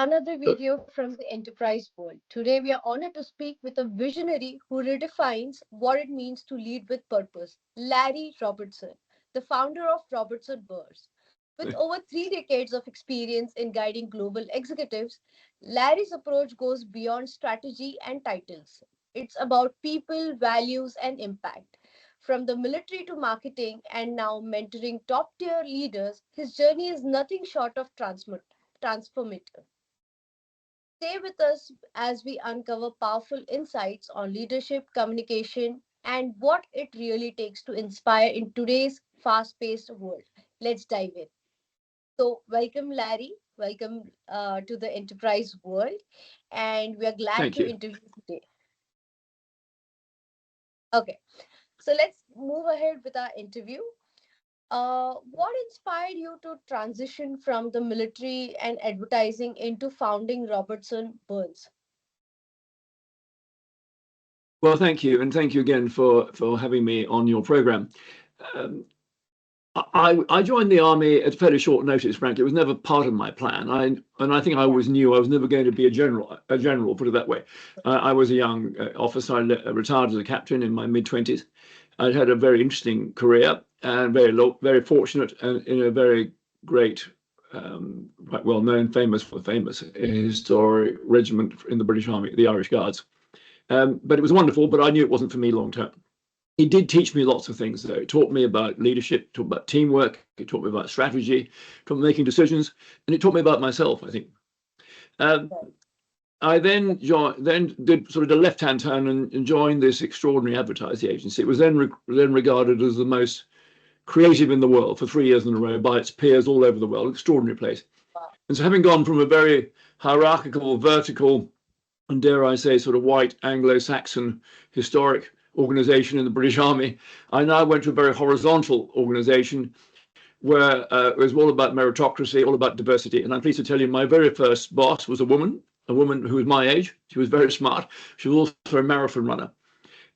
another video from the enterprise world. Today, we are honored to speak with a visionary who redefines what it means to lead with purpose, Larry Robertson, the founder of Robertson Burns. With over 3 decades of experience in guiding global executives, Larry's approach goes beyond strategy and titles. It's about people, values, and impact. From the military to marketing and now mentoring top tier leaders, his journey is nothing short of transformative. Stay with us as we uncover powerful insights on leadership, communication, and what it really takes to inspire in today's fast paced world. Let's dive in. So, welcome, Larry. Welcome to the enterprise world. And we are glad Thank to you. interview you today. Okay, so let's move ahead with our interview. What inspired you to transition from the military and advertising into founding Robertson Burns? Well, thank you, and thank you again for having me on your program. Um, I joined the army at fairly short notice. Frankly, it was never part of my plan. I think I always knew I was never going to be a general. A general, put it that way. I was a young officer. I retired as a captain in my mid-20s. I'd had a very interesting career and very fortunate and in a very great, quite well-known, famous historic regiment in the British Army, the Irish Guards. But it was wonderful, but I knew it wasn't for me long term. It did teach me lots of things, though. It taught me about leadership, taught me about teamwork, it taught me about strategy, taught me making decisions, and it taught me about myself, I think. I then did sort of the left-hand turn and joined this extraordinary advertising agency. It was then regarded as the most creative in the world for 3 years in a row by its peers all over the world. Extraordinary place. And so having gone from a very hierarchical, vertical, and dare I say, sort of white Anglo-Saxon historic organization in the British Army, I now went to a very horizontal organization where it was all about meritocracy, all about diversity. And I'm pleased to tell you, my very first boss was a woman who was my age. She was very smart. She was also a marathon runner.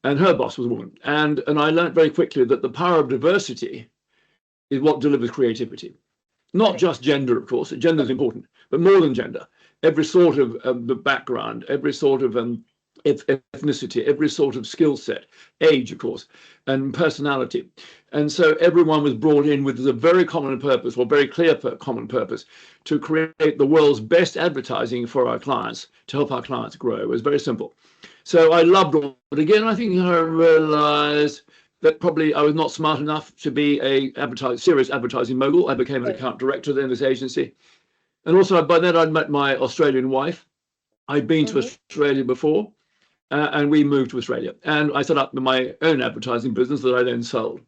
And her boss was a woman. And I learned very quickly that the power of diversity is what delivers creativity. Not just gender, of course. Gender is important, but more than gender. Every sort of the background, every sort of ethnicity, every sort of skill set, age, of course, and personality. And so everyone was brought in with a very common purpose, or very clear common purpose, to create the world's best advertising for our clients, to help our clients grow. It was very simple. So I loved all, but again, I think I realized that probably I was not smart enough to be a serious advertising mogul. I became an account director in this agency. And also by then I'd met my Australian wife. I'd been to Australia before, and we moved to Australia. And I set up my own advertising business that I then sold.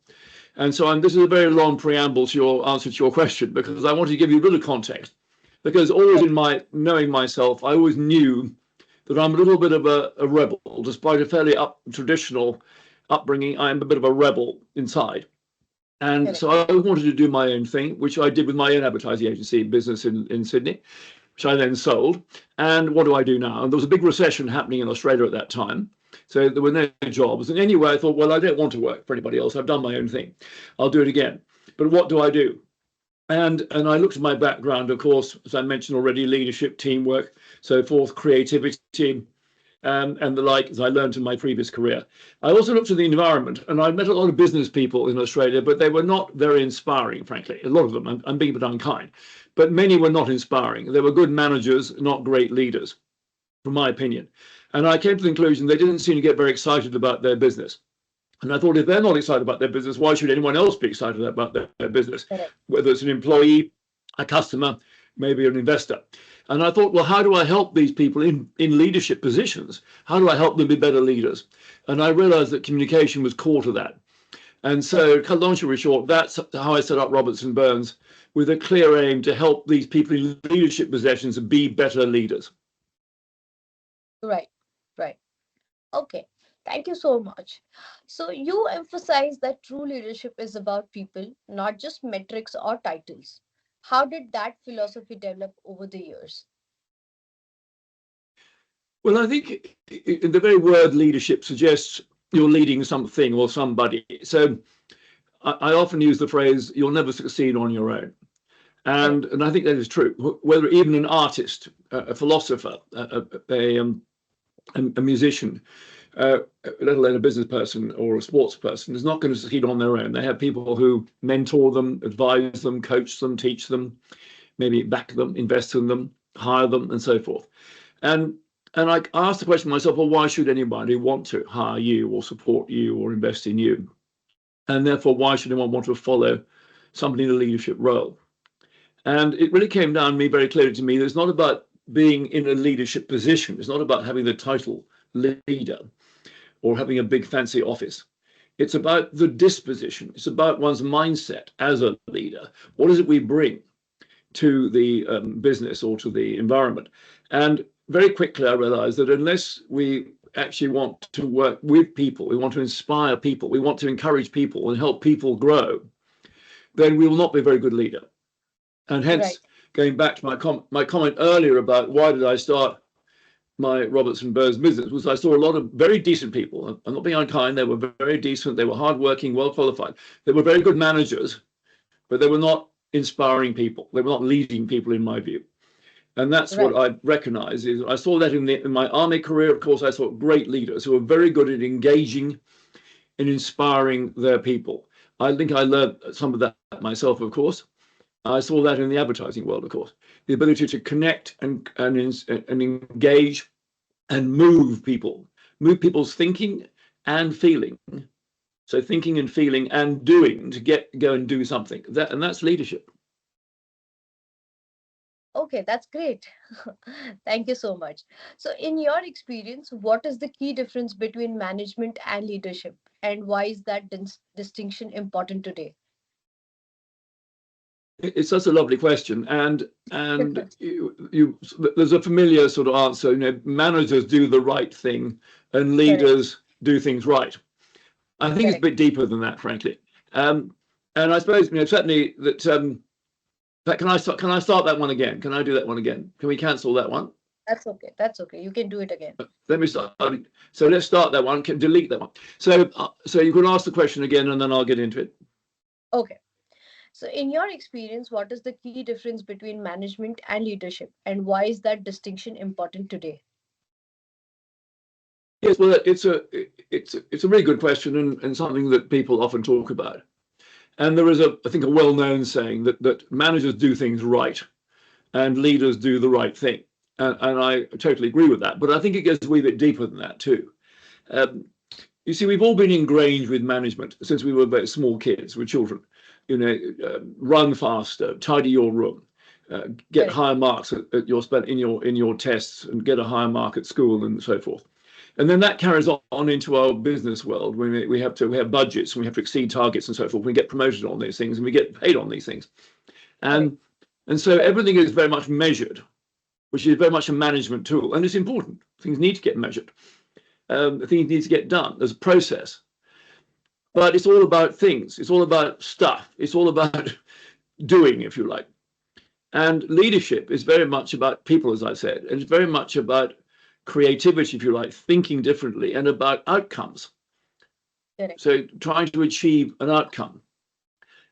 And so this is a very long preamble to your answer to your question, because I want to give you a bit of context. Because always in my knowing myself, I always knew that I'm a little bit of a rebel. Despite a fairly traditional upbringing, I'm a bit of a rebel inside. And so I wanted to do my own thing, which I did with my own advertising agency business in Sydney, which I then sold. And what do I do now? And there was a big recession happening in Australia at that time. So there were no jobs. And anyway, I thought, well, I don't want to work for anybody else. I've done my own thing. I'll do it again. But what do I do? And I looked at my background, of course, as I mentioned already, leadership, teamwork, so forth, creativity, and the like, as I learned in my previous career. I also looked at the environment, and I met a lot of business people in Australia, but they were not very inspiring, frankly. A lot of them, I'm being a bit unkind, but many were not inspiring. They were good managers, not great leaders, from my opinion. And I came to the conclusion they didn't seem to get very excited about their business. And I thought, if they're not excited about their business, why should anyone else be excited about their business? Whether it's an employee, a customer, maybe an investor. And I thought, well, how do I help these people in leadership positions? How do I help them be better leaders? And I realized that communication was core to that. And so, long story short, that's how I set up Robertson Burns, with a clear aim to help these people in leadership positions be better leaders. Right. Okay. Thank you so much. So you emphasize that true leadership is about people, not just metrics or titles. How did that philosophy develop over the years? Well, I think the very word leadership suggests you're leading something or somebody. So I often use the phrase, you'll never succeed on your own. And I think that is true. Whether even an artist, a philosopher, a musician, let alone a business person or a sports person, is not going to succeed on their own. They have people who mentor them, advise them, coach them, teach them, maybe back them, invest in them, hire them, and so forth. And I asked the question myself, well, why should anybody want to hire you or support you or invest in you? And therefore, why should anyone want to follow somebody in a leadership role? And it really came down to me very clearly to me that it's not about being in a leadership position. It's not about having the title leader or having a big fancy office. It's about the disposition. It's about one's mindset as a leader. What is it we bring to the business or to the environment? And very quickly, I realized that unless we actually want to work with people, we want to inspire people, we want to encourage people and help people grow, then we will not be a very good leader. And hence, going back to my comment earlier about why did I start my Robertson Burns business, was I saw a lot of very decent people. I'm not being unkind. They were very decent. They were hardworking, well qualified. They were very good managers, but they were not inspiring people. They were not leading people, in my view. And that's what I recognize is I saw that in my army career. Of course, I saw great leaders who were very good at engaging and inspiring their people. I think I learned some of that myself, of course. I saw that in the advertising world, of course, the ability to connect and engage and move people's thinking and feeling. So thinking and feeling and doing to go and do something. And that's leadership. Okay, that's great. Thank you so much. So, in your experience, what is the key difference between management and leadership, and why is that distinction important today? It's such a lovely question, and there's a familiar sort of answer. Managers do the right thing, and leaders do things right. I think it's a bit deeper than that, frankly. And I suppose certainly that. Can I start that one again? Can I do that one again? Can we cancel that one? That's okay. That's okay. You can do it again. Let me start. So let's start that one. Delete that one. So you can ask the question again, and then I'll get into it. Okay. So in your experience, what is the key difference between management and leadership, and why is that distinction important today? Yes, well, it's a really good question and something that people often talk about. And there is I think a well-known saying that managers do things right and leaders do the right thing. And I totally agree with that. But I think it goes a wee bit deeper than that too. You see, we've all been ingrained with management since we were very small kids, we're children. Run faster, tidy your room, get higher marks at in your tests, and get a higher mark at school, and so forth. And then that carries on into our business world. We have budgets, and we have to exceed targets and so forth. We get promoted on these things, and we get paid on these things. And so everything is very much measured, which is very much a management tool. And it's important. Things need to get measured. Things need to get done. There's a process. But it's all about things. It's all about stuff. It's all about doing, if you like. And leadership is very much about people, as I said. And it's very much about creativity, if you like, thinking differently, and about outcomes. So trying to achieve an outcome.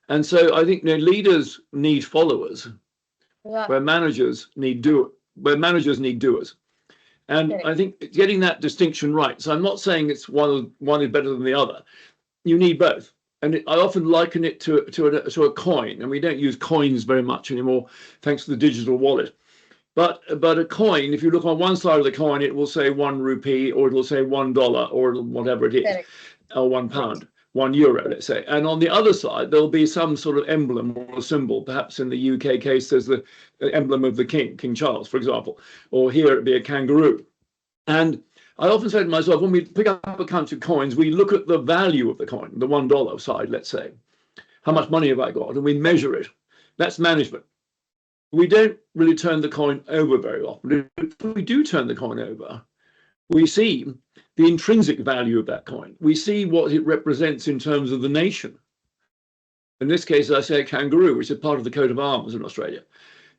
And so I think leaders need followers, where managers need doers. And I think getting that distinction right. So I'm not saying it's one is better than the other. You need both. And I often liken it to a coin, and we don't use coins very much anymore, thanks to the digital wallet. But a coin, if you look on one side of the coin, it will say 1 rupee, or it will say $1, or whatever it is, or £1, €1, let's say. And on the other side, there'll be some sort of emblem or a symbol. Perhaps in the UK case, there's the emblem of the King Charles, for example, or here it'd be a kangaroo. And I often say to myself, when we pick up a bunch of coins, we look at the value of the coin, the $1 side, let's say. How much money have I got? And we measure it. That's management. We don't really turn the coin over very often. If we do turn the coin over, we see the intrinsic value of that coin. We see what it represents in terms of the nation. In this case, I say a kangaroo, which is part of the coat of arms in Australia.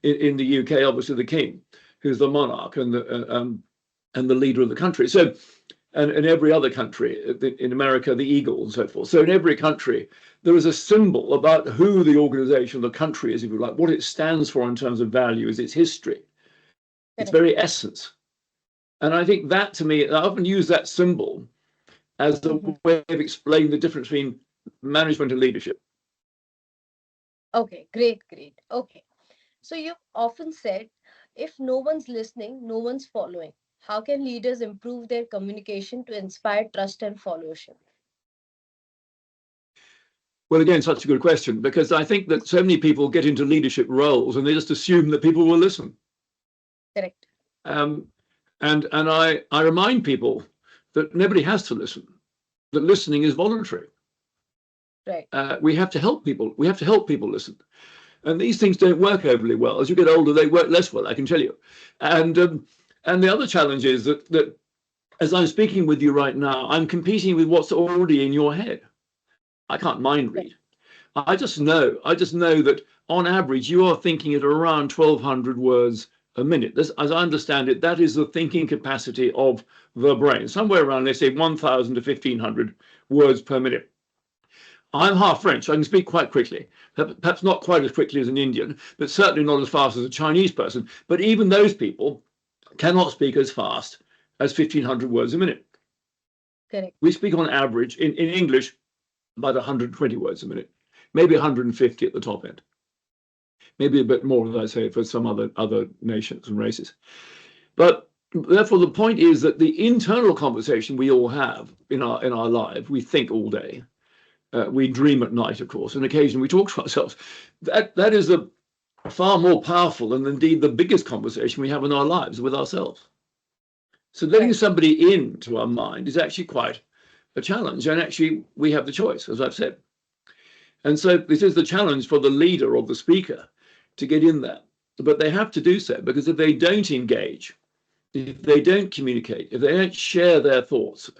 In the UK, obviously the king, who's the monarch and the leader of the country. So and in every other country, in America, the eagle and so forth. So in every country, there is a symbol about who the organization, the country is, if you like, what it stands for in terms of values, its history, its very essence. And I think that, to me, I often use that symbol as a way of explaining the difference between management and leadership. Okay, great. Okay. So you've often said, if no one's listening, no one's following. How can leaders improve their communication to inspire trust and followership? Well, again, such a good question, because I think that so many people get into leadership roles and they just assume that people will listen. Correct. And I remind people that nobody has to listen, that listening is voluntary. Right. We have to help people. We have to help people listen. And these things don't work overly well. As you get older, they work less well, I can tell you. And the other challenge is that as I'm speaking with you right now, I'm competing with what's already in your head. I can't mind read. I just know that on average, you are thinking at around 1,200 words a minute. As I understand it, that is the thinking capacity of the brain, somewhere around, let's say, 1,000 to 1,500 words per minute. I'm half French, so I can speak quite quickly, perhaps not quite as quickly as an Indian, but certainly not as fast as a Chinese person. But even those people cannot speak as fast as 1,500 words a minute. Correct. We speak on average in English about 120 words a minute, maybe 150 at the top end, maybe a bit more, as I say, for some other nations and races. But therefore, the point is that the internal conversation we all have in our life, we think all day. We dream at night, of course, and occasionally we talk to ourselves. That is a far more powerful and indeed the biggest conversation we have in our lives with ourselves. So letting somebody into our mind is actually quite a challenge. And actually, we have the choice, as I've said. And so this is the challenge for the leader or the speaker to get in there. But they have to do so, because if they don't engage, if they don't communicate, if they don't share their thoughts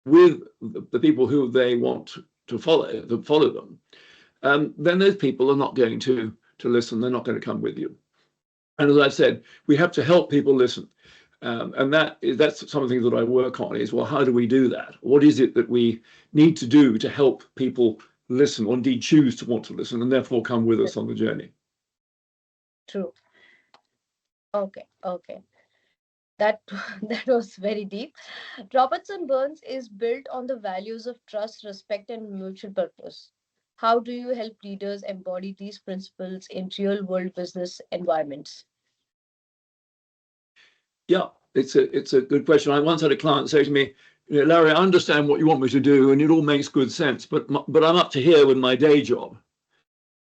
with the people who they want to follow them, then those people are not going to listen. They're not going to come with you. And as I've said, we have to help people listen. And that's something that I work on is, well, how do we do that? What is it that we need to do to help people listen, or indeed choose to want to listen, and therefore come with us on the journey? True. Okay. That was very deep. Robertson Burns is built on the values of trust, respect, and mutual purpose. How do you help leaders embody these principles in real-world business environments? Yeah, it's a good question. I once had a client say to me, Larry, I understand what you want me to do, and it all makes good sense, but I'm up to here with my day job,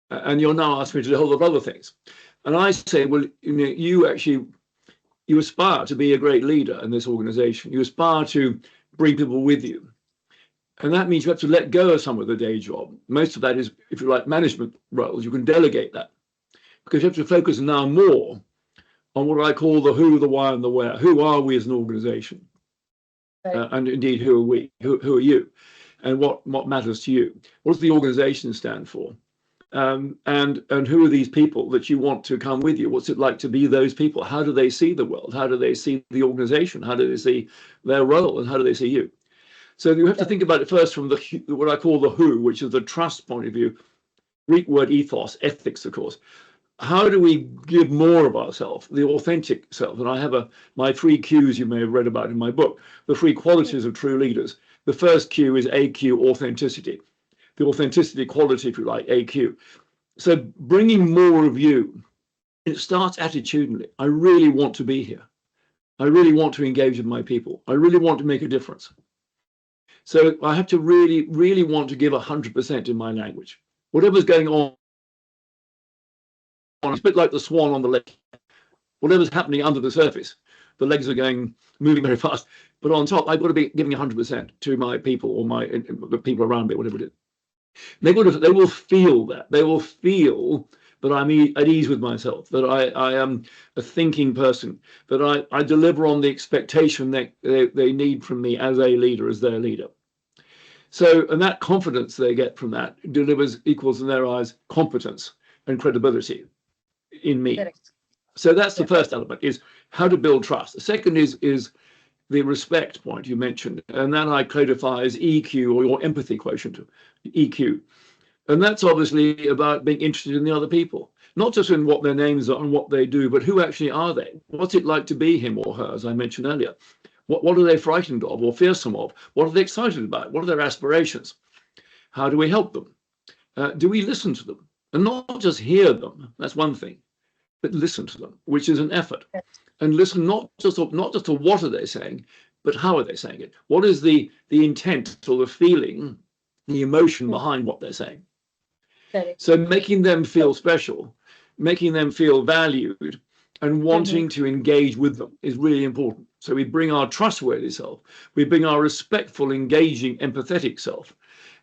and you're now asking me to do a whole lot of other things. And I say, well, you aspire to be a great leader in this organization. You aspire to bring people with you. And that means you have to let go of some of the day job. Most of that is, if you like, management roles. You can delegate that, because you have to focus now more on what I call the who, the why, and the where. Who are we as an organization? Right. And indeed, who are we? Who are you? And what matters to you? What does the organization stand for? And who are these people that you want to come with you? What's it like to be those people? How do they see the world? How do they see the organization? How do they see their role? And how do they see you? So you have to think about it first from what I call the who, which is the trust point of view. Greek word ethos, ethics, of course. How do we give more of ourselves, the authentic self? And I have my 3 Qs you may have read about in my book, the 3 qualities of true leaders. The first Q is AQ, authenticity. The authenticity quality, if you like, AQ. So bringing more of you, it starts attitudinally. I really want to be here. I really want to engage with my people. I really want to make a difference. So I have to really, really want to give 100% in my language. Whatever's going on, it's a bit like the swan on the lake. Whatever's happening under the surface, the legs are moving very fast. But on top, I've got to be giving 100% to my people, or the people around me, whatever it is. They will feel that. They will feel that I'm at ease with myself, that I am a thinking person, that I deliver on the expectation that they need from me as a leader, as their leader. So, and that confidence they get from that equals in their eyes competence and credibility in me. Correct. So that's the first element, is how to build trust. The second is the respect point you mentioned, and that I codify as EQ, or your empathy quotient, EQ. And that's obviously about being interested in the other people, not just in what their names are and what they do, but who actually are they? What's it like to be him or her, as I mentioned earlier? What are they frightened of or fearsome of? What are they excited about? What are their aspirations? How do we help them? Do we listen to them? And not just hear them, that's one thing, but listen to them, which is an effort. And listen not just to what are they saying, but how are they saying it? What is the intent or the feeling, the emotion behind what they're saying? So making them feel special, making them feel valued, and wanting to engage with them is really important. So we bring our trustworthy self, we bring our respectful, engaging, empathetic self.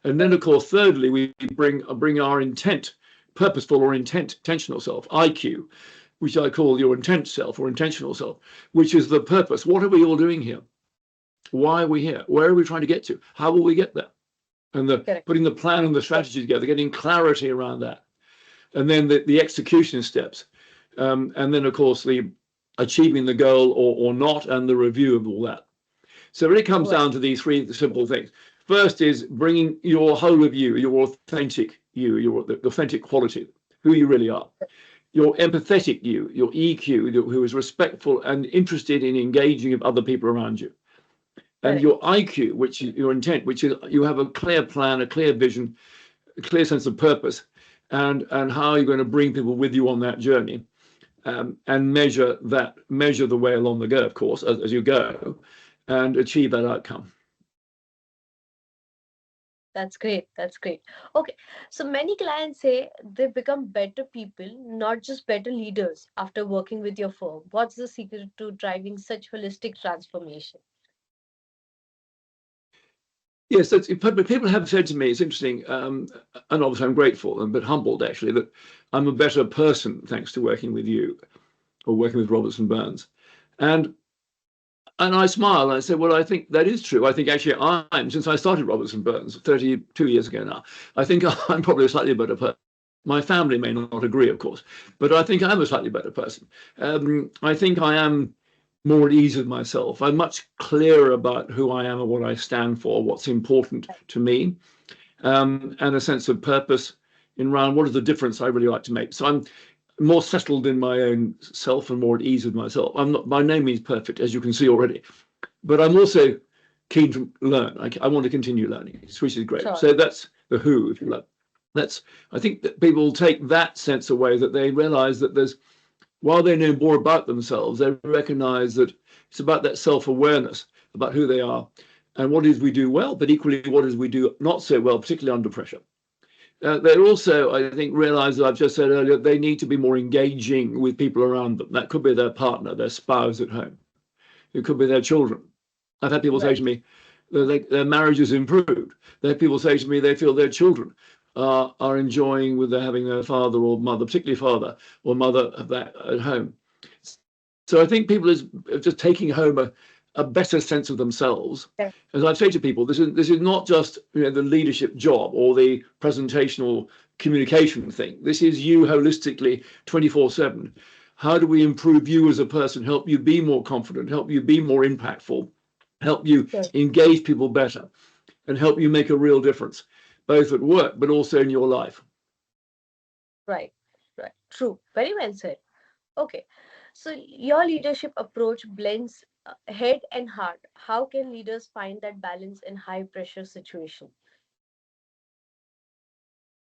And then, of course, thirdly, we bring our intent, purposeful or intentional self, IQ, which I call your intent self or intentional self, which is the purpose. What are we all doing here? Why are we here? Where are we trying to get to? How will we get there? And putting the plan and the strategy together, getting clarity around that. And then the execution steps. And then, of course, the achieving the goal or not, and the review of all that. So it really comes down to these three simple things. First is bringing your whole of you, your authentic you, your authentic quality, who you really are. Your empathetic you, your EQ, who is respectful and interested in engaging with other people around you. And your IQ, which is your intent, which is you have a clear plan, a clear vision, a clear sense of purpose, and how you're going to bring people with you on that journey, and measure the way along the go, of course, as you go, and achieve that outcome. That's great. That's great. Okay. So many clients say they become better people, not just better leaders, after working with your firm. What's the secret to driving such holistic transformation? Yes, people have said to me, it's interesting, and obviously I'm grateful and a bit humbled actually, that I'm a better person thanks to working with you or working with Robertson Burns. And I smile and I say, well, I think that is true. I think actually since I started Robertson Burns 32 years ago now, I think I'm probably a slightly better person. My family may not agree, of course, but I think I'm a slightly better person. I think I am more at ease with myself. I'm much clearer about who I am and what I stand for, what's important to me, and a sense of purpose in around what is the difference I really like to make. So I'm more settled in my own self and more at ease with myself. I'm not by no means perfect, as you can see already, but I'm also keen to learn. I want to continue learning, which is great. Sure. So that's the who, if you like. I think that people take that sense away, that they realize that while they know more about themselves, they recognize that it's about that self-awareness, about who they are and what it is we do well, but equally what it is we do not so well, particularly under pressure. They also, I think, realize that I've just said earlier, they need to be more engaging with people around them. That could be their partner, their spouse at home. It could be their children. I've had people say to me that their marriage has improved. They have people say to me they feel their children are enjoying with having their father or mother, particularly father or mother at home. So I think people are just taking home a better sense of themselves. Yeah. As I say to people, this is not just the leadership job or the presentational communication thing. This is you holistically 24/7. How do we improve you as a person, help you be more confident, help you be more impactful, help you engage people better, and help you make a real difference, both at work but also in your life. Right. True. Very well said. Okay. So your leadership approach blends head and heart. How can leaders find that balance in high pressure situation?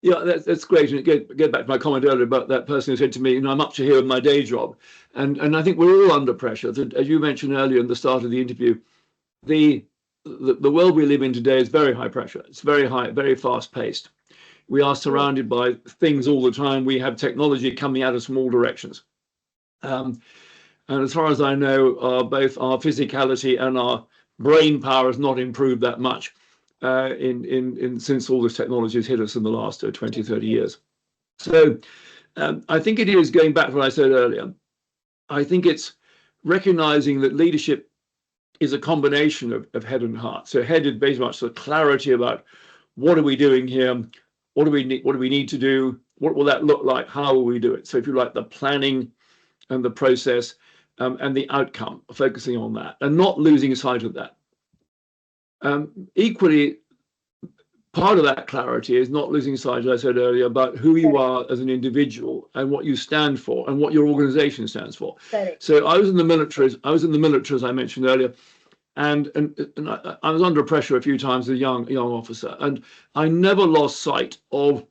Yeah, that's great. And get back to my comment earlier about that person who said to me, I'm up to here with my day job. And I think we're all under pressure. As you mentioned earlier in the start of the interview, the world we live in today is very high pressure. It's very high, very fast paced. We are surrounded by things all the time. We have technology coming at us from all directions. And as far as I know, both our physicality and our brain power has not improved that much since all this technology has hit us in the last 20, 30 years. So I think it is, going back to what I said earlier, I think it's recognizing that leadership is a combination of head and heart. So head is very much the clarity about what are we doing here, what do we need to do, what will that look like, how will we do it. So if you like, the planning and the process and the outcome, focusing on that and not losing sight of that. Equally, part of that clarity is not losing sight, as I said earlier, about who you are as an individual and what you stand for and what your organization stands for. So I was in the military. As I mentioned earlier, and I was under pressure a few times as a young officer, and I never lost sight of,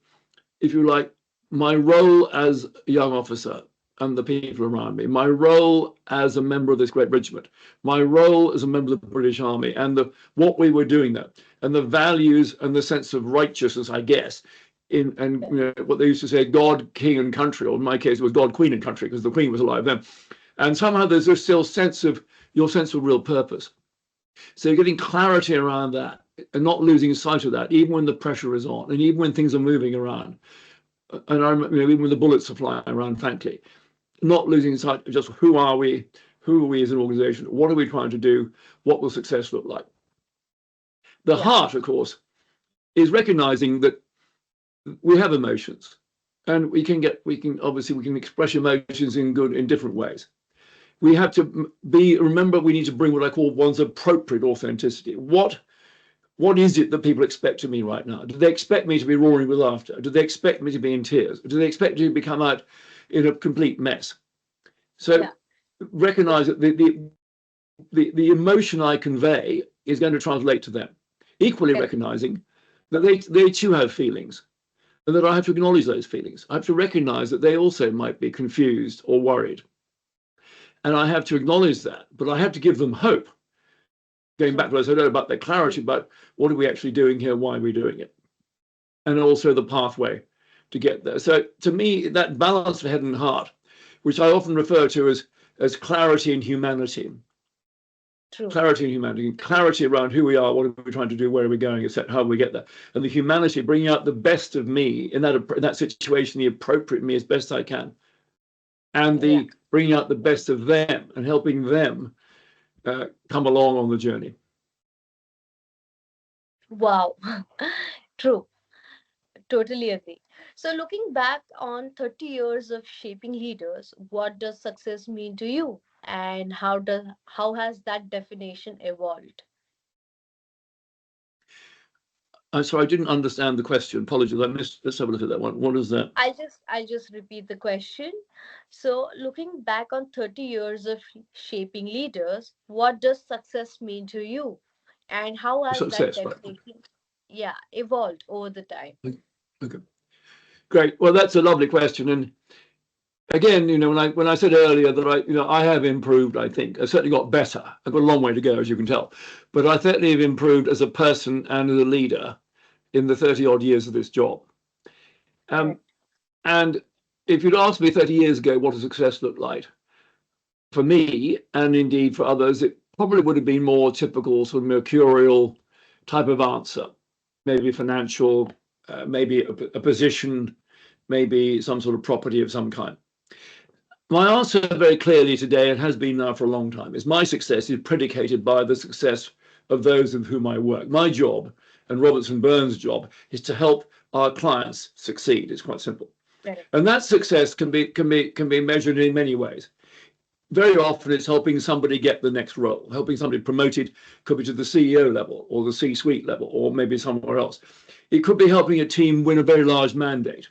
if you like, my role as a young officer and the people around me, my role as a member of this great regiment, my role as a member of the British Army, and what we were doing there, and the values and the sense of righteousness, I guess, what they used to say, God, King, and Country, or in my case, it was God, Queen, and Country, because the Queen was alive then. And somehow there's this still sense of your sense of real purpose. So you're getting clarity around that and not losing sight of that, even when the pressure is on, and even when things are moving around. And I remember, even when the bullets are flying around, frankly, not losing sight of just who are we as an organization, what are we trying to do, what will success look like. The heart, of course, is recognizing that we have emotions, and we can express emotions in different ways. We have to remember we need to bring what I call one's appropriate authenticity. What is it that people expect of me right now? Do they expect me to be roaring with laughter? Do they expect me to be in tears? Do they expect me to come out in a complete mess? So recognize that the emotion I convey is going to translate to them. Equally recognizing that they too have feelings, and that I have to acknowledge those feelings. I have to recognize that they also might be confused or worried. And I have to acknowledge that, but I have to give them hope. Going back to what I said earlier about the clarity about what are we actually doing here, why are we doing it, and also the pathway to get there. So to me, that balance of head and heart, which I often refer to as clarity and humanity. True. Clarity and humanity, clarity around who we are, what are we trying to do, where are we going, etc., how do we get there, and the humanity, bringing out the best of me in that situation, the appropriate me as best I can, and the bringing out the best of them and helping them come along on the journey. Wow. True. Totally agree. So looking back on 30 years of shaping leaders, what does success mean to you? And how has that definition evolved? I'm sorry, I didn't understand the question. Apologies, I missed. Let's have a look at that one. What is that? I'll just repeat the question. So looking back on 30 years of shaping leaders, what does success mean to you? And how has that definition evolved over the time? Okay. Great. Well, that's a lovely question. And again, when I said earlier that I have improved, I think I certainly got better. I've got a long way to go, as you can tell, but I certainly have improved as a person and as a leader in the 30 odd years of this job. And if you'd asked me 30 years ago what does success look like, for me and indeed for others, it probably would have been more typical sort of mercurial type of answer, maybe financial, maybe a position, maybe some sort of property of some kind. My answer very clearly today, and has been now for a long time, is my success is predicated by the success of those with whom I work. My job, and Robertson Burns' job, is to help our clients succeed. It's quite simple. Right. And that success can be measured in many ways. Very often it's helping somebody get the next role, helping somebody promoted, could be to the CEO level or the C-suite level, or maybe somewhere else. It could be helping a team win a very large mandate.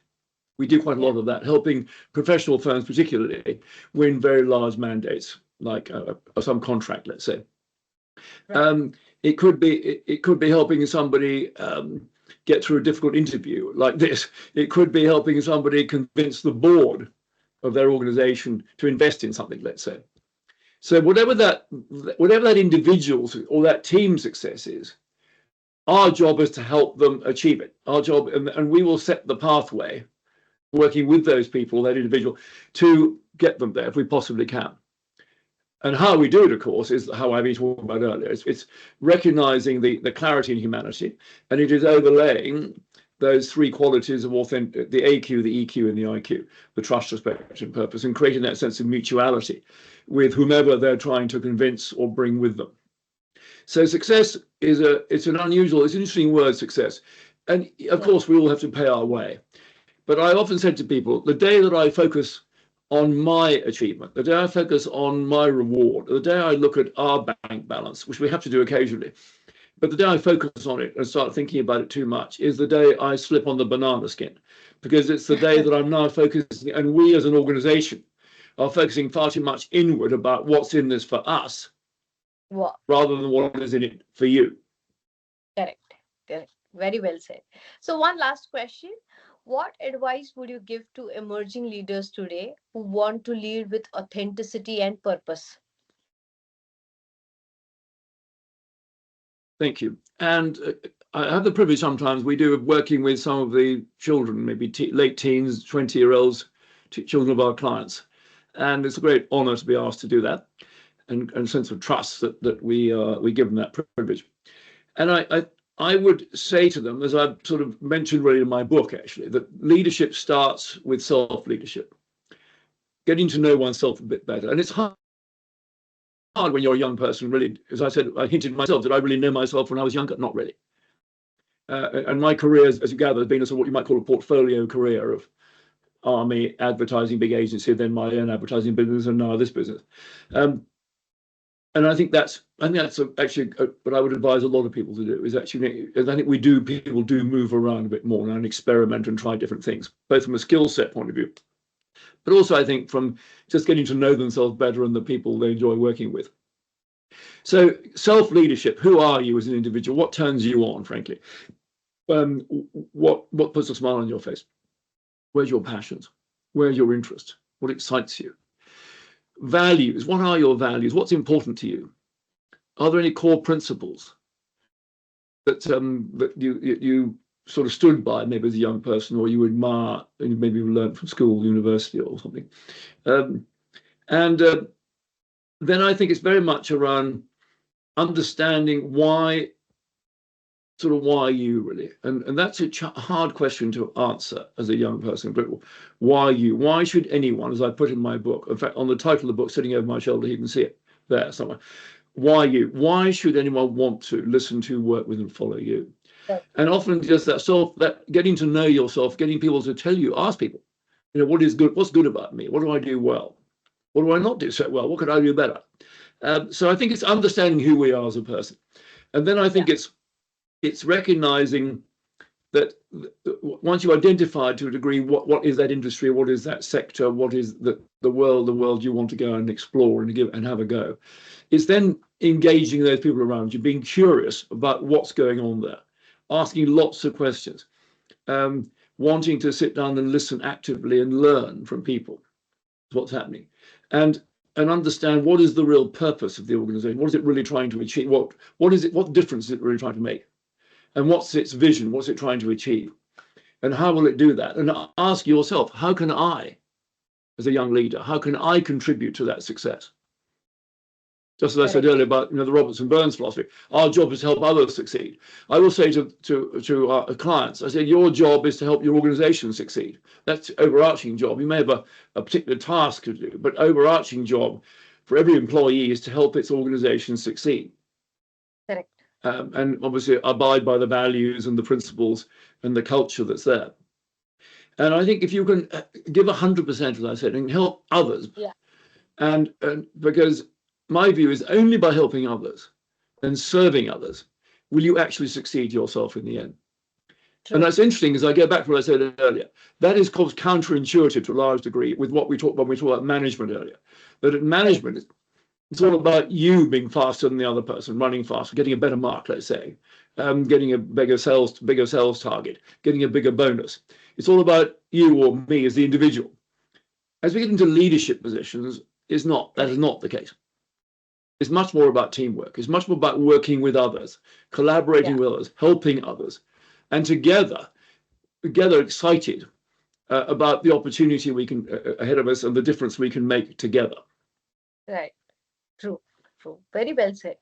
We do quite a lot of that, helping professional firms particularly win very large mandates, like some contract, let's say. Right. It could be helping somebody get through a difficult interview like this. It could be helping somebody convince the board of their organization to invest in something, let's say. So whatever that individual's or that team's success is, our job is to help them achieve it. Our job, and we will set the pathway, working with those people, that individual, to get them there if we possibly can. And how we do it, of course, is how I've been talking about earlier. It's recognizing the clarity in humanity, and it is overlaying those three qualities of authentic, the AQ, the EQ, and the IQ, the trust, respect, and purpose, and creating that sense of mutuality with whomever they're trying to convince or bring with them. So success is it's an interesting word, success. And of course, we all have to pay our way. But I often said to people, the day that I focus on my achievement, the day I focus on my reward, the day I look at our bank balance, which we have to do occasionally, but the day I focus on it and start thinking about it too much is the day I slip on the banana skin, because it's the day that I'm now focusing, and we as an organization are focusing far too much inward about what's in this for us, rather than what is in it for you. Correct. Correct. Very well said. So, one last question. What advice would you give to emerging leaders today who want to lead with authenticity and purpose? Thank you. And I have the privilege sometimes we do of working with some of the children, maybe late teens, 20-year-olds, children of our clients. And it's a great honor to be asked to do that, and a sense of trust that we give them that privilege. And I would say to them, as I've sort of mentioned really in my book, actually, that leadership starts with self-leadership, getting to know oneself a bit better. And it's hard when you're a young person, really. As I said, I hinted myself, did I really know myself when I was younger? Not really. And my career, as you gather, has been a sort of what you might call a portfolio career of army, advertising, big agency, then my own advertising business, and now this business. And I think that's actually what I would advise a lot of people to do, is actually, I think people do move around a bit more now and experiment and try different things, both from a skill set point of view, but also I think from just getting to know themselves better and the people they enjoy working with. So self-leadership, who are you as an individual? What turns you on, frankly? What puts a smile on your face? Where's your passions? Where's your interest? What excites you? Values. What are your values? What's important to you? Are there any core principles that that you sort of stood by, maybe as a young person, or you admire and maybe you learned from school, university, or something? Then I think it's very much around understanding why you really, and that's a hard question to answer as a young person. Why you? Why should anyone, as I put in my book, in fact, on the title of the book sitting over my shoulder, you can see it there somewhere. Why you? Why should anyone want to listen to, work with, and follow you? Right. And often just that getting to know yourself, getting people to tell you, ask people, what is good? What's good about me? What do I do well? What do I not do so well? What could I do better? So I think it's understanding who we are as a person, and then I think it's recognizing that once you identify to a degree what is that industry, what is that sector, what is the world you want to go and explore and have a go, it's then engaging those people around you, being curious about what's going on there, asking lots of questions, wanting to sit down and listen actively and learn from people what's happening, and understand what is the real purpose of the organization, what is it really trying to achieve, what difference is it really trying to make, and what's its vision, what's it trying to achieve, and how will it do that? And ask yourself, how can I, as a young leader, how can I contribute to that success? Just as I said earlier about the Robertson Burns philosophy, our job is to help others succeed. I will say to our clients, I say, your job is to help your organization succeed. That's overarching job. You may have a particular task to do, but overarching job for every employee is to help its organization succeed. Correct. And obviously abide by the values and the principles and the culture that's there. And I think if you can give 100%, as I said, and help others, and because my view is only by helping others and serving others will you actually succeed yourself in the end. True. And that's interesting, as I go back to what I said earlier. That is called counterintuitive to a large degree with what we talked when we talked about management earlier. That in management, it's all about you being faster than the other person, running faster, getting a better mark, let's say, getting a bigger sales target, getting a bigger bonus. It's all about you or me as the individual. As we get into leadership positions, that is not the case. It's much more about teamwork. It's much more about working with others, collaborating with others, helping others, and together excited about the opportunity we can ahead of us and the difference we can make together. Right. True. Very well said.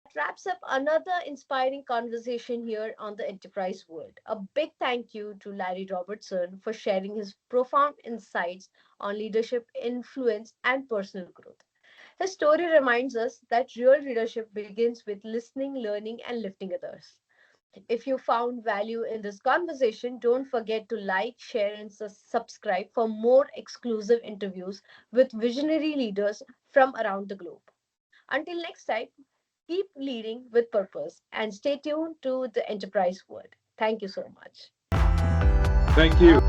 That wraps up another inspiring conversation here on the enterprise world. A big thank you to Larry Robertson for sharing his profound insights on leadership, influence, and personal growth. His story reminds us that real leadership begins with listening, learning, and lifting others. If you found value in this conversation, don't forget to like, share, and subscribe for more exclusive interviews with visionary leaders from around the globe. Until next time, keep leading with purpose and stay tuned to the enterprise world. Thank you so much. Thank you.